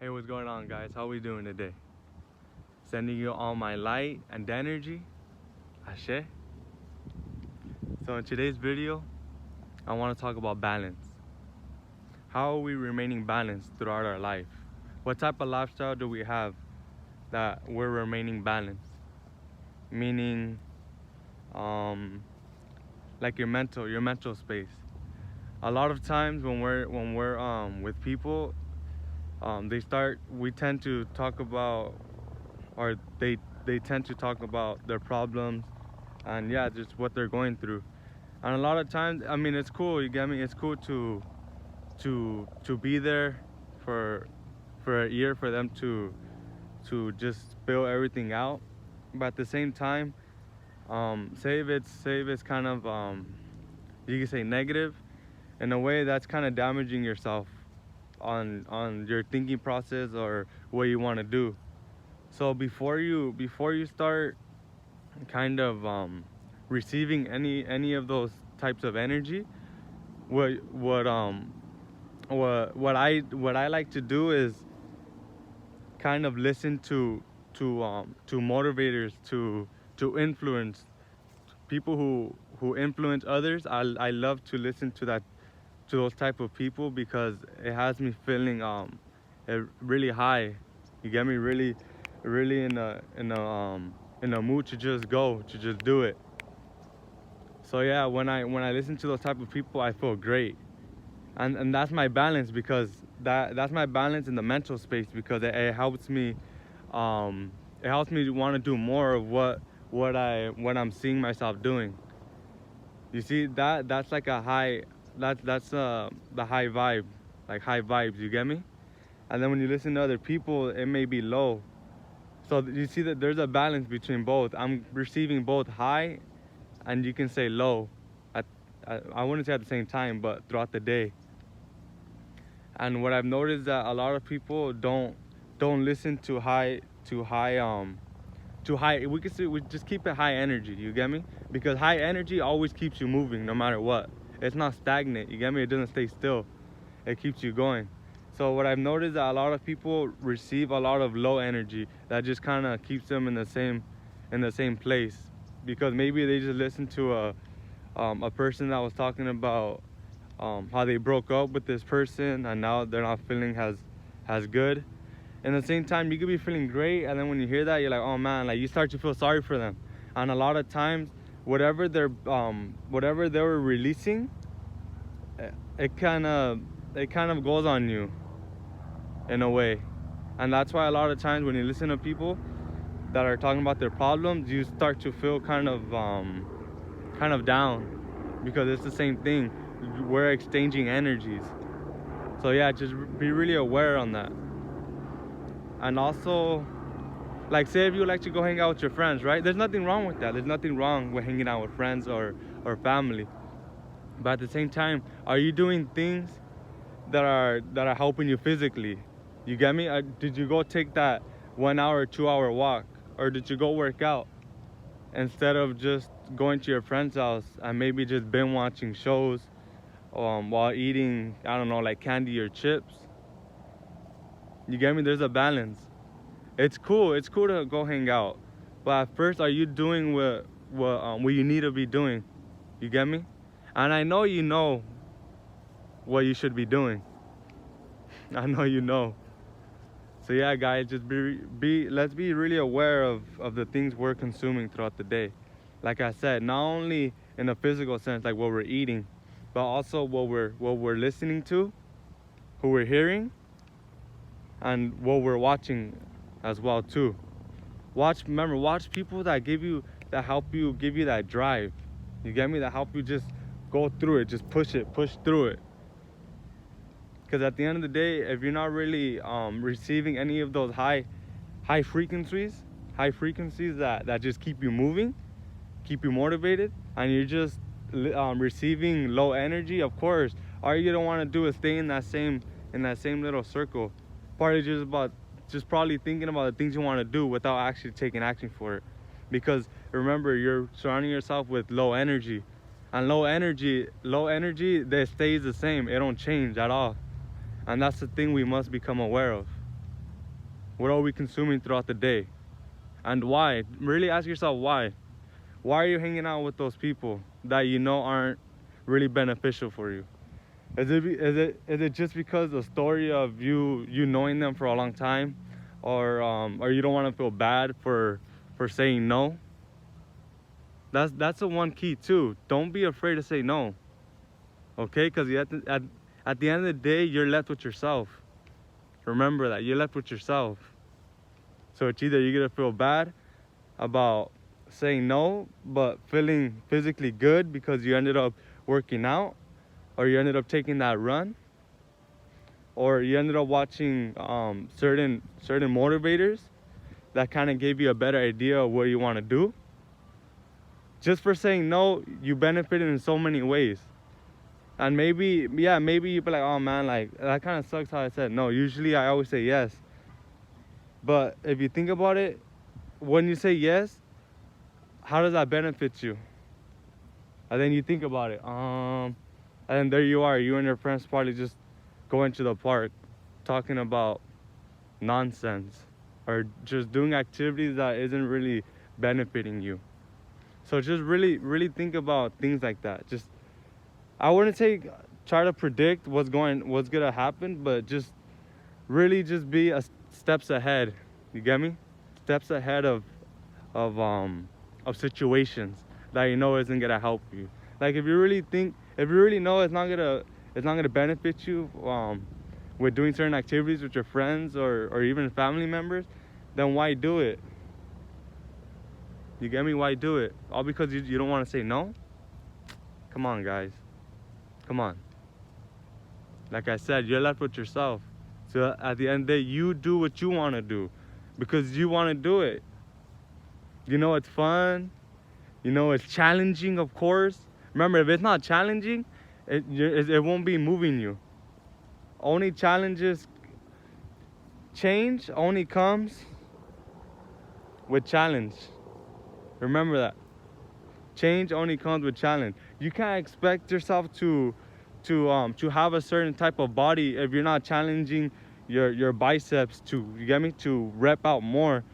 Hey, what's going on, guys? How we doing today? Sending you all my light and energy. Ashe. So in today's video, I want to talk about balance. How are we remaining balanced throughout our life? What type of lifestyle do we have that we're remaining balanced? Meaning, like your mental space. A lot of times when we're with people, we tend to talk about, or they tend to talk about their problems and yeah, just what they're going through. And a lot of times, I mean, it's cool, you get me? It's cool to be there for a year for them to just spill everything out. But at the same time, say if it's kind of you can say negative, in a way that's kind of damaging yourself on your thinking process or what you want to do. So before you start kind of receiving any of those types of energy, what I like to do is kind of listen to motivators, to influence people who influence others. I love to listen to those type of people because it has me feeling really high. You get me? Really in a mood to just go, to just do it. So yeah, when I listen to those type of people, I feel great. And that's my balance, because that's my balance in the mental space, because it helps me to want to do more of what I'm seeing myself doing. You see, that's like a high, that's the high vibe, like high vibes, you get me? And then when you listen to other people, it may be low. So you see that there's a balance between both. I'm receiving both high and you can say low I wouldn't say at the same time, but throughout the day. And what I've noticed is that a lot of people don't listen to high. We can say, we just keep it high energy. You get me? Because high energy always keeps you moving, no matter what. It's not stagnant. You get me? It doesn't stay still. It keeps you going. So what I've noticed is that a lot of people receive a lot of low energy that just kind of keeps them in the same place, because maybe they just listened to a person that was talking about how they broke up with this person and now they're not feeling as good. And at the same time, you could be feeling great, and then when you hear that, you're like, oh man, like you start to feel sorry for them. And a lot of times, whatever they were releasing, it kind of goes on you in a way. And that's why a lot of times when you listen to people that are talking about their problems, you start to feel kind of down, because it's the same thing. We're exchanging energies. So yeah, just be really aware on that. And also, like, say if you like to go hang out with your friends, right? There's nothing wrong with that. There's nothing wrong with hanging out with friends or family. But at the same time, are you doing things that are helping you physically? You get me? Did you go take that 1 hour, 2 hour walk? Or did you go work out? Instead of just going to your friend's house and maybe just binge watching shows while eating, I don't know, like candy or chips. You get me? There's a balance. It's cool to go hang out, but at first, are you doing what you need to be doing? You get me? And I know you know what you should be doing. I know you know. So yeah, guys, just let's be really aware of the things we're consuming throughout the day. Like I said, not only in a physical sense, like what we're eating, but also what we're listening to, who we're hearing, and what we're watching as well too. Watch people that help you, give you that drive. You get me? That help you just go through it, just push through it. Because at the end of the day, if you're not really receiving any of those high frequencies that just keep you moving, keep you motivated, and you're just receiving low energy, of course, all you don't want to do is stay in that same little circle. Partly just probably thinking about the things you want to do without actually taking action for it. Because remember, you're surrounding yourself with low energy, and low energy that stays the same. It don't change at all. And that's the thing we must become aware of. What are we consuming throughout the day? And why? Really ask yourself why. Why are you hanging out with those people that you know aren't really beneficial for you? Is it just because the story of you knowing them for a long time, or you don't want to feel bad for saying no? That's the one key too. Don't be afraid to say no. Okay, because at the end of the day, you're left with yourself. Remember that you're left with yourself. So it's either you're gonna feel bad about saying no, but feeling physically good because you ended up working out, or you ended up taking that run, or you ended up watching certain motivators that kind of gave you a better idea of what you want to do. Just for saying no, you benefited in so many ways. And maybe you be like, oh man, like that kind of sucks how I said no. Usually I always say yes. But if you think about it, when you say yes, how does that benefit you? And then you think about it, and then there you are, you and your friends probably just going to the park, talking about nonsense, or just doing activities that isn't really benefiting you. So just really think about things like that. Just, I wouldn't say try to predict what's gonna happen, but just really just be steps ahead. You get me? Steps ahead of situations that you know isn't gonna help you. Like if you really know it's not gonna benefit you with doing certain activities with your friends or even family members, then why do it? You get me? Why do it? All because you don't want to say no? Come on, guys. Come on. Like I said, you're left with yourself. So at the end of the day, you do what you want to do because you want to do it. You know it's fun. You know it's challenging, of course. Remember, if it's not challenging, it won't be moving you. Only change only comes with challenge. Remember that. Change only comes with challenge. You can't expect yourself to have a certain type of body if you're not challenging your biceps to, you get me, to rep out more,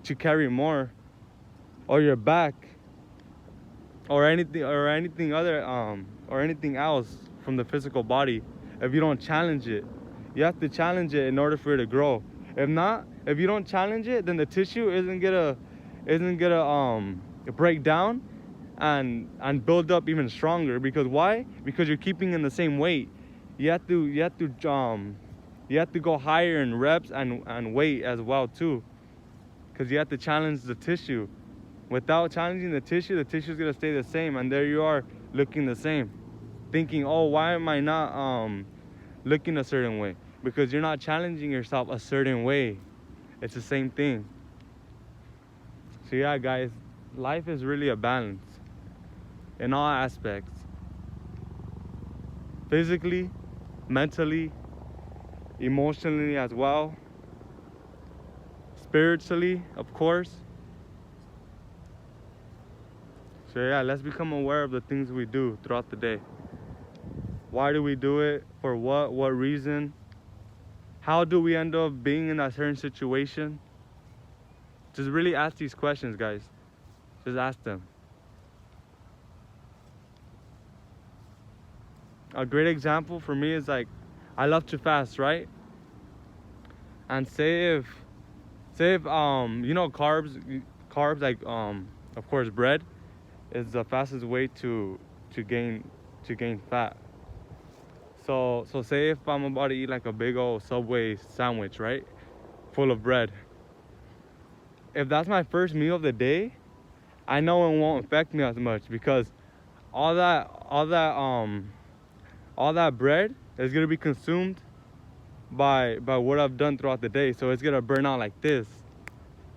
to carry more, or your back, or anything else from the physical body. If you don't challenge it, you have to challenge it in order for it to grow. If you don't challenge it, then the tissue isn't gonna break down and build up even stronger. Because why? Because you're keeping in the same weight. You have to go higher in reps and weight as well too, because you have to challenge the tissue. Without challenging the tissue is gonna stay the same, and there you are looking the same, thinking, oh, why am I not looking a certain way? Because you're not challenging yourself a certain way. It's the same thing. So yeah, guys, life is really a balance in all aspects. Physically, mentally, emotionally as well. Spiritually, of course. So yeah, let's become aware of the things we do throughout the day. Why do we do it? For what reason? How do we end up being in that certain situation? Just really ask these questions, guys. Just ask them. A great example for me is like, I love to fast, right? And say if you know, carbs like of course bread is the fastest way to gain fat. So say if I'm about to eat like a big old Subway sandwich, right, full of bread. If that's my first meal of the day, I know it won't affect me as much, because all that bread is gonna be consumed by what I've done throughout the day. So it's gonna burn out like this.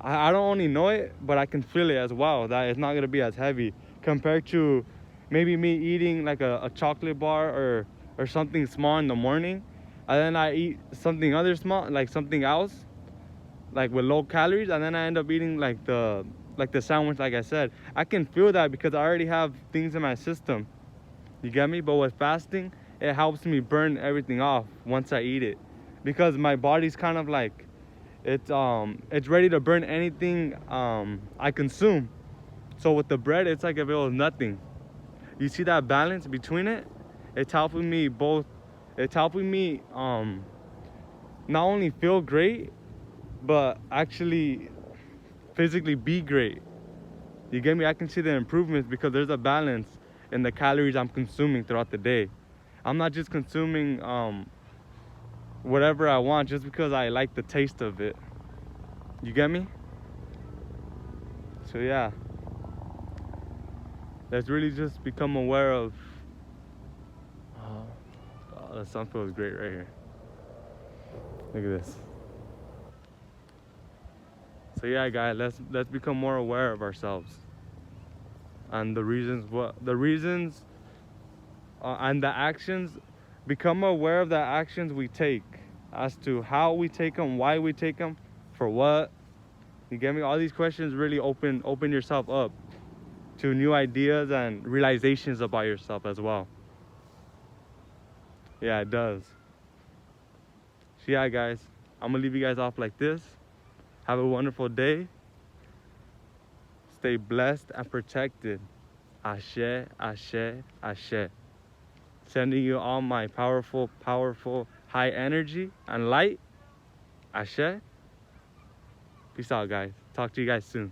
I don't only know it, but I can feel it as well, that it's not gonna be as heavy compared to maybe me eating like a chocolate bar or something small in the morning, and then I eat something other small, like something else, like with low calories, and then I end up eating like the sandwich. Like I said, I can feel that because I already have things in my system. You get me? But with fasting, it helps me burn everything off once I eat it, because my body's kind of like, it's ready to burn anything I consume. So with the bread, it's like if it was nothing. You see that balance between it? It's helping me both. It's helping me not only feel great, but actually physically be great. You get me? I can see the improvements because there's a balance in the calories I'm consuming throughout the day. I'm not just consuming whatever I want just because I like the taste of it. You get me? So yeah, let's really just become aware of. Oh, the sun feels great right here. Look at this. So yeah, guys, let's become more aware of ourselves and the reasons and the actions. Become aware of the actions we take, as to how we take them, why we take them, for what. You get me? All these questions really open yourself up to new ideas and realizations about yourself as well. Yeah, it does. So yeah, guys, I'm gonna leave you guys off like this. Have a wonderful day. Stay blessed and protected. Ashe, ashe, ashe. Sending you all my powerful, powerful high energy and light. Ashe. Peace out, guys. Talk to you guys soon.